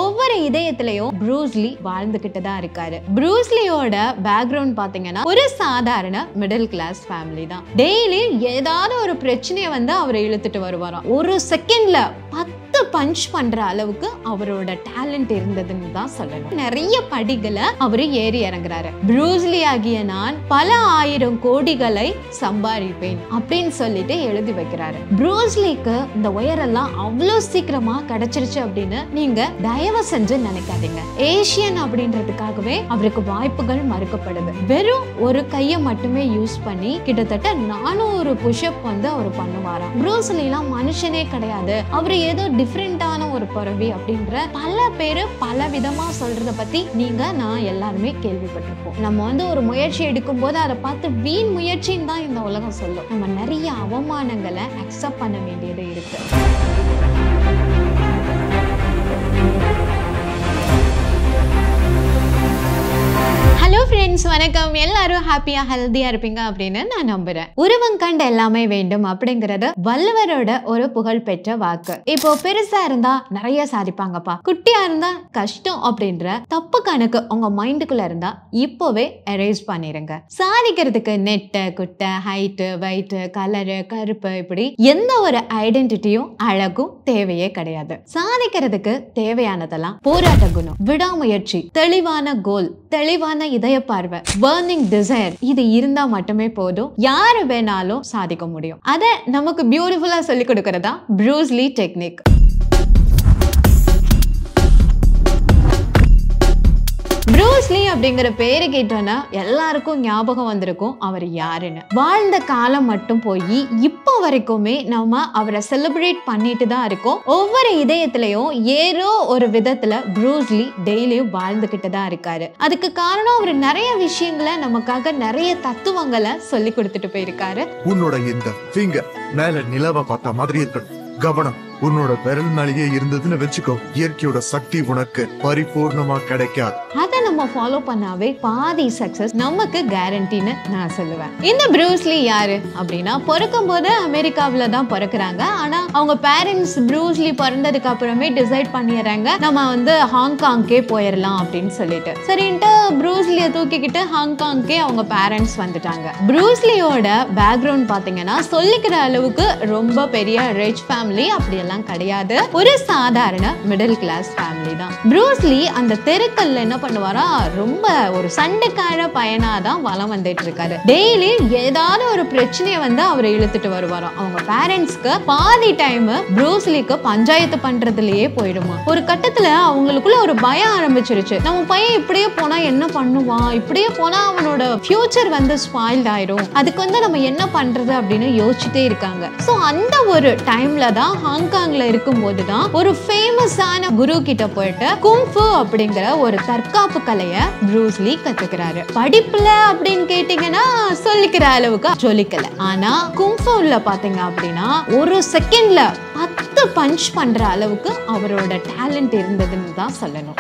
ஒவ்வொரு இதயத்திலையும் ப்ரூஸ்லி வாழ்ந்துகிட்டு தான் இருக்காரு. ப்ரூஸ்லியோட பேக்ரவுண்ட் பாத்தீங்கன்னா ஒரு சாதாரண மிடில் கிளாஸ் ஃபேமிலி தான். டெய்லி ஏதாவது ஒரு பிரச்சனையை வந்து அவர் இழுத்துட்டு வருவாராம். ஒரு செகண்ட்ல 10 பஞ்ச் பண்ற அளவுக்கு அவரோட டேலண்ட் இருந்ததுன்னு தான் சொல்லணும். நிறைய படிகளை அவரு ஏறி இறங்குறாரு. ப்ரூஸ்லி ஆகிய நான் பல 1000 கோடிகளை சம்பாதிப்பேன் அப்படின்னு சொல்லிட்டு எழுதி வைக்கிறாரு. ப்ரூஸ்லிக்கு இந்த உயரெல்லாம் அவ்வளவு சீக்கிரமா கிடைச்சிருச்சு அப்படின்னு நீங்க தயவு செஞ்சு நினைக்காதீங்க. ஏசியன் அப்படின்றதுக்காகவே அவருக்கு வாய்ப்புகள் மறுக்கப்படுது. வெறும் ஒரு கையை மட்டுமே யூஸ் பண்ணி கிட்டத்தட்ட 400 புஷ்அப் வந்து அவர் பண்ணுவாராம். ப்ரூஸ்லி எல்லாம் மனுஷனே கிடையாது, அவரு ஏதோ டிஃபரெண்டான ஒரு பறவை அப்படின்ற பல பேரு பல விதமா சொல்றத பத்தி நான் எல்லாருமே கேள்விப்பட்டிருப்போம். நம்ம வந்து ஒரு முயற்சி எடுக்கும் போது அதை பார்த்து வீண் முயற்சின்னு தான் இந்த உலகம் சொல்லும். நம்ம நிறைய அவமானங்களை அக்செப்ட் பண்ண வேண்டியது இருக்கு. ஹலோ ஃப்ரெண்ட்ஸ், வணக்கம். எல்லாரும் ஹாப்பியா ஹெல்தியா இருப்பீங்க அப்படின்னு நான் நம்புறேன். உருவம் கண்டு எல்லாமே வேண்டும் அப்படிங்கறது வள்ளுவரோட ஒரு புகழ்பெற்ற வாக்கு. இப்போ பெருசா இருந்தா நிறைய சாதிப்பாங்கப்பா, குட்டியா இருந்தா கஷ்டம் அப்படின்ற தப்பு கணக்கு உங்க மைண்டுக்குள்ள இருந்தா இப்போவே எரேஸ் பண்ணிருங்க. சாதிக்கிறதுக்கு நெட்டு குட்டை ஹைட்டு வெயிட்டு கலரு கருப்பு இப்படி எந்த ஒரு ஐடென்டிட்டியும் அழகும் தேவையே கிடையாது. சாதிக்கிறதுக்கு தேவையானதெல்லாம் போராட்ட குணம், விடாமுயற்சி, தெளிவான கோல், தெளிவான இதய பார்வை, பர்னிங் டிசைர், இது இருந்தா மட்டுமே போதும். யாரு வேணாலும் சாதிக்க முடியும். அத நமக்கு பியூட்டிஃபுல்லா சொல்லி கொடுக்கறதா ப்ரூஸ்லி டெக்னிக். ப்ரூஸ்லி அப்படிங்கிற பேரு கேட்டோன்னா எல்லாருக்கும் ஞாபகம் வந்திருக்கும் அவர் யாருன்னு. வாழ்ந்த காலம் மட்டும் போய் இப்போ வரைக்குமே நம்ம அவரை செலிப்ரேட் பண்ணிட்டு தான் இருக்கோம். ஒவ்வொரு இதயத்திலையும் ஏதோ ஒரு விதத்துல ப்ரூஸ்லி டெய்லியும் வாழ்ந்துகிட்டு தான் இருக்காரு. அதுக்கு காரணம் அவர் நிறைய விஷயங்களை நமக்காக நிறைய தத்துவங்களை சொல்லி கொடுத்துட்டு போயிருக்காரு. உன்னோட இந்த ஃபிங்கர் மேல நிலவை பார்த்த மாதிரி இருக்கணும். கவனம் உன்னோட விரல் மேலேயே இருந்ததுன்னு வச்சுக்கோ, இயற்கையோட சக்தி உனக்கு பரிபூர்ணமா கிடைக்காது. அதை நம்ம ஃபாலோ பண்ணாவே பாதி சக்சஸ் நமக்கு கேரண்டின்னு நான் சொல்லுவேன். இந்த ப்ரூஸ்லி யாரு அப்படின்னா, பிறக்கும் போது அமெரிக்காவில தான் பிறக்குறாங்க. ஆனா அவங்க பேரண்ட்ஸ் ப்ரூஸ்லி பிறந்ததுக்கு அப்புறமே டிசைட் பண்ணிடுறாங்க நம்ம வந்து ஹாங்காங்கே போயிடலாம் அப்படின்னு சொல்லிட்டு. சரின்ட்டு ப்ரூஸ்லியை தூக்கிக்கிட்டு ஹாங்காங்கே அவங்க பேரண்ட்ஸ் வந்துட்டாங்க. ப்ரூஸ்லியோட பேக்ரவுண்ட் பாத்தீங்கன்னா சொல்லிக்கிற அளவுக்கு ரொம்ப பெரிய ரிச் ஃபேமிலி அப்படியெல்லாம் கிடையாது. ஒரு சாதாரண மிடில் கிளாஸ் ஃபேமிலி தான். ப்ரூஸ்லி அந்த தெருக்கல்ல என்ன பண்ணுவாரா, ரொம்ப ஒரு சண்டைக்கார பையனாதான் வலம் வந்துட்டு இருக்காரு. டெய்லி ஏதாவது ஒரு பிரச்சனையை வந்து அவர் இழுத்துட்டு வருவாராம். அவங்க பேரண்ட்ஸ்க்கு பாதி டைம் ப்ரூஸ்லிக்கு பஞ்சாயத்து பண்றதுலயே போயிடுமா. ஒரு கட்டத்துல அவங்களுக்குள்ள ஒரு பயம் ஆரம்பிச்சிருச்சு. நம்ம பையன் இப்படியே போனா என்ன பண்ணுவான், இப்படியே போனா அவனோட ஃபியூச்சர் வந்து ஸ்பாயில்ட் ஆயிரும், அதுக்கு வந்து நம்ம என்ன பண்றது அப்படின்னு யோசிச்சுட்டே இருக்காங்க. சோ அந்த ஒரு டைம்ல தான் ஹாங்காங்ல இருக்கும் போதுதான் ஒரு ஃபேமஸான குரு கிட்ட போயிட்டு குங்ஃபு அப்படிங்கிற ஒரு தற்காப்பு கலையை ப்ரூஸ்லி கத்துக்கிறாரு. படிப்புல அப்படின்னு கேட்டீங்கன்னா சொல்லிக்கிற அளவுக்கு ஜொலிக்கல. ஆனா குங்ஃபுல பாத்தீங்க அப்படின்னா ஒரு செகண்ட்ல 10 பஞ்ச் பண்ற அளவுக்கு அவரோட டேலண்ட் இருந்ததுன்னு தான் சொல்லணும்.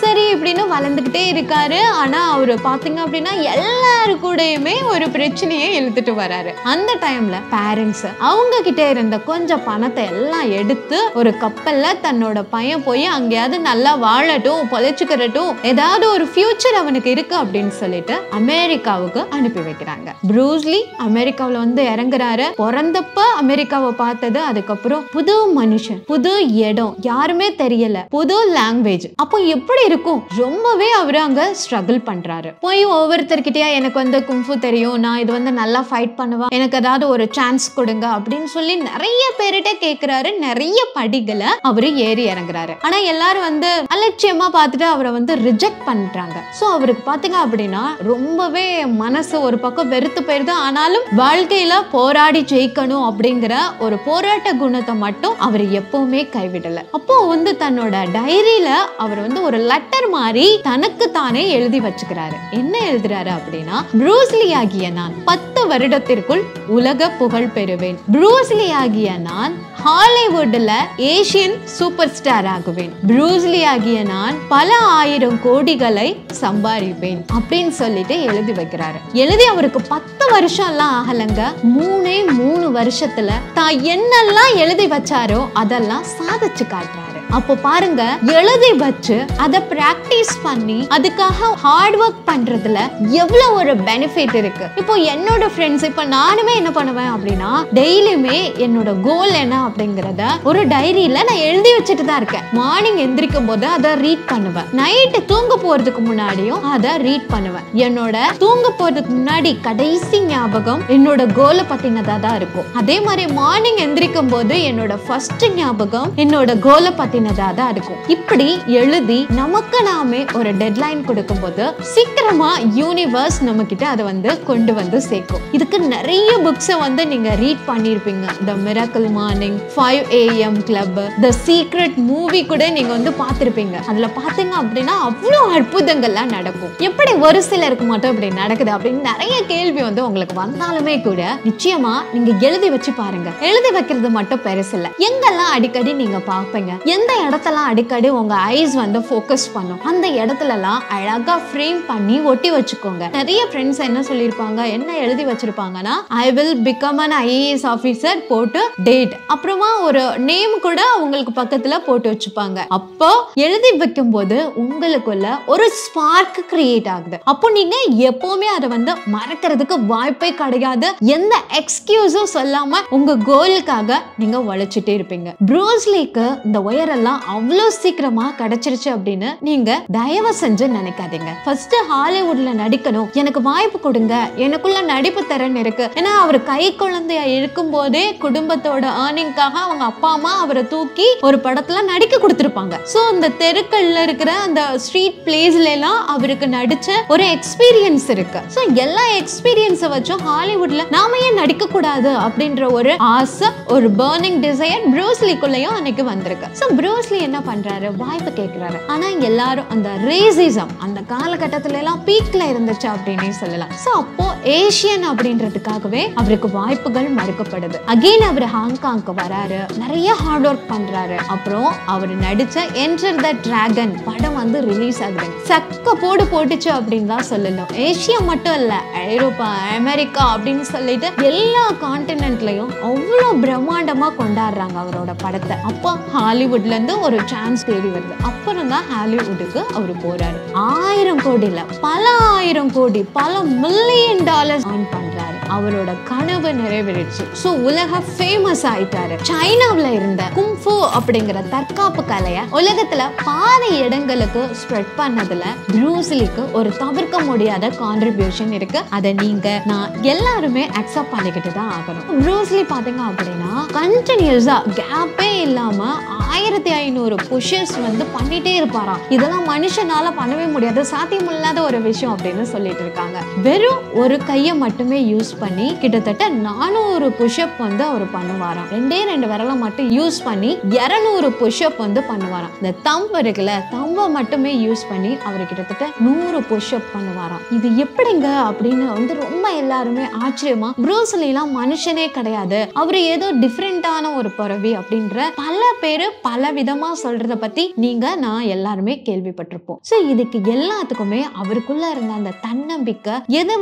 சரி இப்படின்னு வளர்ந்துகிட்டே இருக்காரு. ஆனா அவரு பாத்தீங்க அப்படின்னா எல்லாரு கூடயுமே ஒரு பிரச்சனையை இழுத்துட்டு வராரு. அந்த டைம்ல பேரண்ட்ஸ் அவங்க கிட்ட இருந்த கொஞ்சம் பணத்தை எல்லாம் எடுத்து ஒரு கப்பல்ல தன்னோட பையன் போய் அங்கேயாவது நல்லா வாழட்டும், பொழைச்சுக்கிறட்டும், ஏதாவது ஒரு ஃபியூச்சர் அவனுக்கு இருக்கு அப்படின்னு சொல்லிட்டு அமெரிக்காவுக்கு அனுப்பி வைக்கிறாங்க. ப்ரூஸ்லி அமெரிக்காவில வந்து இறங்குறாரு. பிறந்தப்ப அமெரிக்காவை பார்த்தது, அதுக்கப்புறம் புது மனுஷன், புது இடம், யாருமே தெரியல, புது லாங்குவேஜ். அப்போ எப்படி இருக்கும், ரொம்பவே அவரு அங்க ஸ்ட்ரகிள் பண்றாரு. போய் ஒவ்வொருத்தர்கிட்டயா எனக்கு வந்து குங்ஃபு தெரியும், நான் இது வந்து நல்லா ஃபைட் பண்ணுவேன், எனக்கு ஏதாவது ஒரு சான்ஸ் கொடுங்க அப்படின்னு சொல்லி நிறைய பேர்கிட்ட கேட்கிறாரு. நிறைய படிகளை அவரு ஏறி இறங்குறாரு. ஆனா எல்லாரும் வந்து அலட்சியமா பார்த்துட்டு அவரை வந்து ரிஜெக்ட் பண்றாங்க. சோ அவருக்கு பாத்தீங்க அப்படின்னா ரொம்பவே மனசு ஒரு பக்கம் வெறுத்து போயிருது. ஆனாலும் வாழ்க்கையில போராடி ஜெயிக்கணும் அப்படிங்கிற ஒரு போராட்ட குணத்தை மட்டும் அவர் எப்பவுமே கைவிடல. அப்போ வந்து தன்னோட டைரியில அவர் வந்து ஒரு லெட்டர் மாதிரி தனக்கு தானே எழுதி வச்சுக்கிறாரு. என்ன எழுதுறாரு அப்படின்னா, ப்ரூஸ்லி ஆகிய நான் 10 வருடத்திற்குள் உலக புகழ் பெறுவேன். ப்ரூஸ்லி ஆகிய நான் ஹாலிவுட்ல ஏசியன் சூப்பர் ஸ்டார் ஆகுவேன். ப்ரூஸ்லி ஆகிய நான் பல 1000 கோடிகளை சம்பாதிப்பேன் அப்படின்னு சொல்லிட்டு எழுதி வைக்கிறாரு. எழுதி அவருக்கு 10 வருஷம் எல்லாம் ஆகலங்க. 3 வருஷத்துல தான் என்னெல்லாம் எழுதி வச்சாரோ அதெல்லாம் சாதிச்சு காட்டுறாரு. அப்போ பாருங்க, எழுதி வச்சு அதை பிராக்டிஸ் பண்ணி அதுக்காக ஹார்ட் ஒர்க் பண்றதுல எவ்வளவு ஒரு பெனிஃபிட் இருக்கு. இப்போ என்னோட ஃப்ரெண்ட்ஸ், இப்போ நானுமே என்ன பண்ணுவேன் அப்படின்னா, டெய்லியுமே என்னோட கோல் என்ன அப்படிங்கறத ஒரு டைரியில நான் எழுதி வச்சுட்டு தான் இருக்கேன். மார்னிங் எந்திரிக்கும் போது அதை ரீட் பண்ணுவேன். நைட்டு தூங்க போறதுக்கு முன்னாடியும் அதை ரீட் பண்ணுவேன். என்னோட தூங்க போறதுக்கு முன்னாடி கடைசி ஞாபகம் என்னோட கோலை பத்தினதா தான் இருக்கும். அதே மாதிரி மார்னிங் எந்திரிக்கும் போது என்னோட ஃபர்ஸ்ட் ஞாபகம் என்னோட கோலை பத்தினதா தான் இருக்கும். இப்படி எழுதி நமக்கு நாமே ஒரு டெட்லைன் கொடுக்கும் போது சீக்கிரமா யூனிவர்ஸ் நம்ம கிட்ட அதை கொண்டு வந்து சேர்க்கும். இதுக்கு நிறைய புக்ஸை நீங்க ரீட் பண்ணிருப்பீங்க. The miracle morning, 5 AM club, the secret movie கூட நீங்க பார்த்திருப்பீங்க. அதுல பாத்தீங்க அப்படின்னா அவ்வளவு அற்புதங்கள்லாம் நடக்கும். எப்படி ஒரு சிலருக்கு மட்டும் இப்படி நடக்குது அப்படின்னு நிறைய கேள்வி உங்களுக்கு வந்தாலுமே கூட நிச்சயமா நீங்க எழுதி வச்சு பாருங்க. எழுதி வைக்கிறது மட்டும் பெருசு இல்ல. எங்கெல்லாம் அடிக்கடி நீங்க பாப்பீங்க, எந்த இடத்தெல்லாம் அடிக்கடி உங்க ஐஸ் ஃபோக்கஸ் பண்ணும், அந்த இடத்துல எல்லாம் அழகா ஃப்ரேம் பண்ணி ஒட்டி வச்சுக்கோங்க. நிறைய ஃப்ரெண்ட்ஸ் என்ன சொல்லிருப்பாங்க, என்ன எழுதி வச்சிருப்பாங்கன்னா, I will become an IAS officer போட்டு டேட், அப்புறமா ஒரு நேம் கூட உங்களுக்கு பக்கத்துல போட்டு வச்சுப்பாங்க. அப்போ எழுதி வைக்கும் போது உங்களுக்குள்ள ஒரு ஸ்பார்க் கிரியேட் ஆகுது. அப்போ நீங்க எப்பவுமே அதை மறக்கிறதுக்கு வாய்ப்பே கிடையாது. எந்த எக்ஸ்கியூஸும் சொல்லாம உங்க கோலுக்காக நீங்க உழைச்சிட்டே இருப்பீங்க. ப்ரூஸ்லிக்கு இந்த உயரெல்லாம் அவ்வளவு சீக்கிரமா கிடைச்சிருச்சு அப்படின்னு நீங்க தயவு செஞ்சு நினைக்காதீங்க. ஃபர்ஸ்ட் ஹாலிவுட்ல நடிக்கணும், எனக்கு வாய்ப்பு கொடுங்க, எனக்குள்ள நடிப்பு திறன் இருக்கு. ஏன்னா அவர் கை குழந்தையா இருக்கும் போதே குடும்பத்தோட ஏர்னிங்காக அவங்க அப்பா அம்மா அவரை தூக்கி ஒரு படத்துல நடிக்க கொடுத்திருப்பாங்க. சோ அந்த தெருக்கள்ல இருக்கிற அந்த ஸ்ட்ரீட் பிளேஸ்ல எல்லாம் அவருக்கு நடிச்ச ஒரு எக்ஸ்பீரியன்ஸ் இருக்கு. சோ எல்லா எக்ஸ்பீரியன்ஸை வச்சும் ஹாலிவுட்ல நாம ஏன் நடிக்க கூடாது அப்படின்ற ஒரு ஆசை, ஒரு பர்னிங் டிசைர் ப்ரூஸ்லிக்குள்ளேயும் அன்னைக்கு வந்திருக்கு. சோ ப்ரூஸ்லி என்ன பண்றாரு, வாய்ப்பு கேட்கிறாரு. ஆனா எல்லாரும் அந்த ரேசிசம் அந்த காலகட்டத்துல எல்லாம் பீக்ல இருந்துச்சு அப்படின்னு சொல்லலாம். சோ அப்போ ஏசியன் அப்படின்றதுக்காகவே அவருக்கு வாய்ப்புகள் மறுக்கப்படுது. அகைன் அவர் ஹாங்காங்க்கு வராரு, நிறைய ஹார்ட் ஒர்க் பண்றாரு. அப்புறம் அவர் நடிச்ச என்டர் த டிராகன் படம் ரிலீஸ் ஆகுது. சக்க போட்டுச்சு அப்படின்னு தான் சொல்லணும். ஏசியா மட்டும் இல்ல, ஐரோப்பா, அமெரிக்கா அப்படின்னு சொல்லிட்டு எல்லா கான்டினென்ட்லயும் அவ்வளவு பிரம்மாண்டமா கொண்டாடுறாங்க அவரோட படத்தை. அப்போ ஹாலிவுட்ல இருந்து ஒரு சான்ஸ் தேடி வருது. அப்புறம் தான் ஹாலிவுட்டுக்கு அவர் போறாரு. 1000 கோடியில பல 1000 கோடி, பல மில்லியன் டாலர்ஸ் earn பண்றாரு. அவரோட கனவு நிறைவேறிடுச்சு. சோ உலக ஃபேமஸ் ஆயிட்டாரு. சைனாவுல இருந்த குங்ஃபு அப்படிங்கிற தற்காப்பு கலையை உலகத்துல பாதி இடங்களுக்கு ஸ்ப்ரெட் பண்ணதுல ப்ரூஸ்லிக்கு ஒரு தவிர்க்க முடியாத கான்ட்ரிபியூஷன் இருக்கு. அதை நீங்க நான் எல்லாருமே அக்செப்ட் பண்ணிக்கிட்டு தான் ஆகணும். ப்ரூஸ்லி பாத்தீங்க அப்படின்னா கண்டினியூஸா கேப்பே இல்லாம 1500 புஷஸ் பண்ணிட்டே இருப்பாராம். இதெல்லாம் மனுஷனால பண்ணவே முடியாது, சாத்தியமில்லாத ஒரு விஷயம் அப்படின்னு சொல்லிட்டு இருக்காங்க. வெறும் ஒரு கையை மட்டுமே யூஸ் பண்ணி கிட்டத்தட்ட 400 புஷ்அப் அவர் பண்ணுவாராம். 2 விரலை மட்டும் யூஸ் பண்ணி 200 புஷ்அப் பண்ணுவாராம். இந்த தம்ப் இருக்குல்ல, தம்பை மட்டுமே யூஸ் பண்ணி அவர் கிட்டத்தட்ட 100 புஷ்அப் பண்ணுவாராம். இது எப்படிங்க அப்படின்னு ரொம்ப எல்லாருமே ஆச்சரியமா, ப்ரூஸ்லி எல்லாம் மனுஷனே கிடையாது, அவரு ஏதோ டிஃபரெண்டான ஒரு பிறவி அப்படின்ற பல பேரு பல விதமா சொல்றத பத்தி நீங்க நான் எல்லாருமே கேள்விப்பட்டிருப்போம். சோ இதுக்கு எல்லாத்துக்குமே அவருக்குள்ள இருந்த அந்த தன்னம்பிக்கை, எது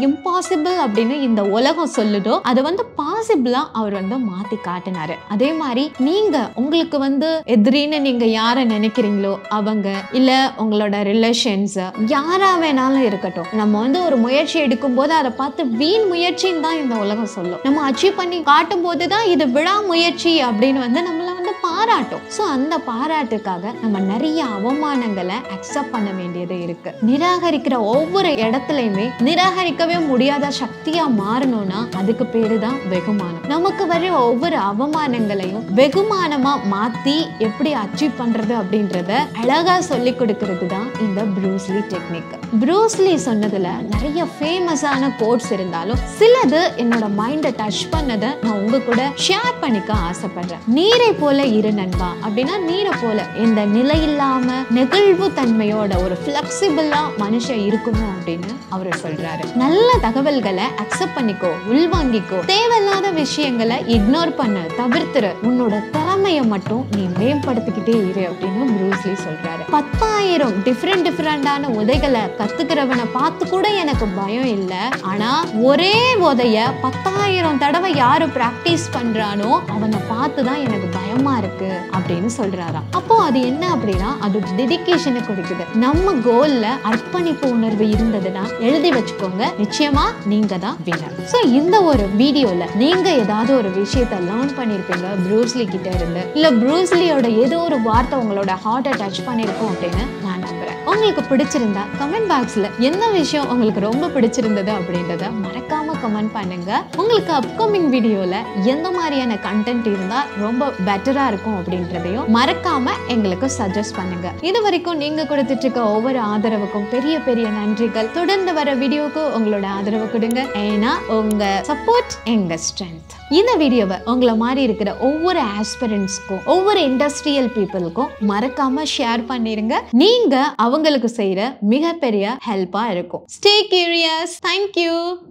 இம்பாசிபிள் அப்படின்னு இந்த உலகம் சொல்லுதோ அதை பாசிபிளா அவர் மாத்தி காட்டினாரு. அதே மாதிரி நீங்க உங்களுக்கு எதிரின்னு நீங்க யார நினைக்கிறீங்களோ அவங்க, இல்ல உங்களோட ரிலேஷன்ஸ் யாரா வேணாலும் இருக்கட்டும், நம்ம ஒரு முயற்சி எடுக்கும் போது அதை பார்த்து வீண் முயற்சின்னு தான் இந்த உலகம் சொல்லும். நம்ம அச்சீவ் பண்ணி காட்டும் போதுதான் இது விழா முயற்சி அப்படின்னு நம்மள பாராட்டும். சோ அந்த பாராட்டுக்காக நம்ம நிறைய அவமானங்களை அக்செப்ட் பண்ண வேண்டியது இருக்கு. நிராகரிக்கிற ஒவ்வொரு இடத்துலயுமே நிராகரிக்கவே முடியாத சக்தியா மாறணும்னா அதுக்கு பேரு தான் வெகுமானம். நமக்கு வர ஒவ்வொரு அவமானங்களையும் வெகுமானமா மாத்தி எப்படி அச்சீவ் பண்றது அப்படின்றத அழகா சொல்லி கொடுக்கிறது தான் இந்த ப்ரூஸ்லி டெக்னிக். ப்ரூஸ்லி சொன்னதுல நிறைய ஃபேமஸான கோட்ஸ் இருந்தாலும் சிலது என்னோட மைண்டை டச் பண்ணதை நான் உங்க கூட ஷேர் பண்ணிக்க ஆசைப்படுறேன். நீரை போல இரு நண்பா அப்படின்னா நீரை போல இந்த நிலையில்லாம நெகிழ்வு தன்மையோட ஒரு ஃபிளெக்சிபிளா மனுஷன் இருக்கணும் அப்படின்னு அவரு சொல்றாரு. நல்ல தகவல்களை அக்செப்ட் பண்ணிக்கோ, உள்வாங்கிக்கோ, தேவையில்லாத விஷயங்களை இக்னோர் பண்ண தவிர்த்துரு, உன்னோட திறமையை மட்டும் நீ மேம்படுத்திக்கிட்டே இரு அப்படின்னு ப்ரூஸ்லி சொல்றாரு. 10,000 டிஃப்ரெண்டான உதைகளை கத்துக்கிறவனை பார்த்து கூட எனக்கு பயம் இல்லை. ஆனா ஒரே உதைய 10,000 தடவை யாரு பிராக்டிஸ் பண்றானோ அவனை பார்த்துதான் எனக்கு பயமா இருக்கு அப்படின்னு சொல்றாராம். அப்போ அது என்ன அப்படின்னா அது டெடிகேஷனை கொடுக்குது. நம்ம கோல்ல அர்ப்பணிப்பு உணர்வு இருந்ததுன்னா எழுதி வச்சுக்கோங்க, நிச்சயமா நீங்க தான் வின்னர். சோ இந்த ஒரு வீடியோல நீங்க ஏதாவது ஒரு விஷயத்தை லேர்ன் பண்ணிருப்பீங்க ப்ரூஸ்லி கிட்ட இருந்து, இல்ல ப்ரூஸ்லியோட ஏதோ ஒரு வார்த்தை உங்களோட ஹார்ட்டை டச் பண்ணிருக்கோம் அப்படின்னு நான் நம்புறேன். உங்களுக்கு பிடிச்சிருந்தா கமெண்ட் பாக்ஸ்ல என்ன விஷயம் உங்களுக்கு ரொம்ப பிடிச்சிருந்தது அப்படின்றத மறக்காம கமெண்ட் பண்ணுங்க. உங்களுக்கு அப்கமிங் வீடியோல எந்த மாதிரியான கண்டென்ட் இருந்தா ரொம்ப பெட்டரா இருக்கும் அப்படின்றதையும் மறக்காம எங்களுக்கு சஜஸ்ட் பண்ணுங்க. இது வரைக்கும் நீங்க கொடுத்துட்டு இருக்க ஒவ்வொரு ஆதரவுக்கும் பெரிய பெரிய நன்றிகள். தொடர்ந்து வர வீடியோக்கு உங்களோட ஆதரவு கொடுங்க. ஏன்னா உங்க சப்போர்ட் எங்க ஸ்ட்ரென்த். இந்த வீடியோவை உங்களை மாதிரி இருக்கிற ஒவ்வொரு ஆஸ்பிரண்ட்ஸ்க்கும் ஒவ்வொரு இண்டஸ்ட்ரியல் பீப்புளுக்கும் மறக்காம ஷேர் பண்ணிருங்க. நீங்க அவங்களுக்கு செய்யற மிகப்பெரிய ஹெல்ப்பா இருக்கும். Stay curious. தேங்க்யூ.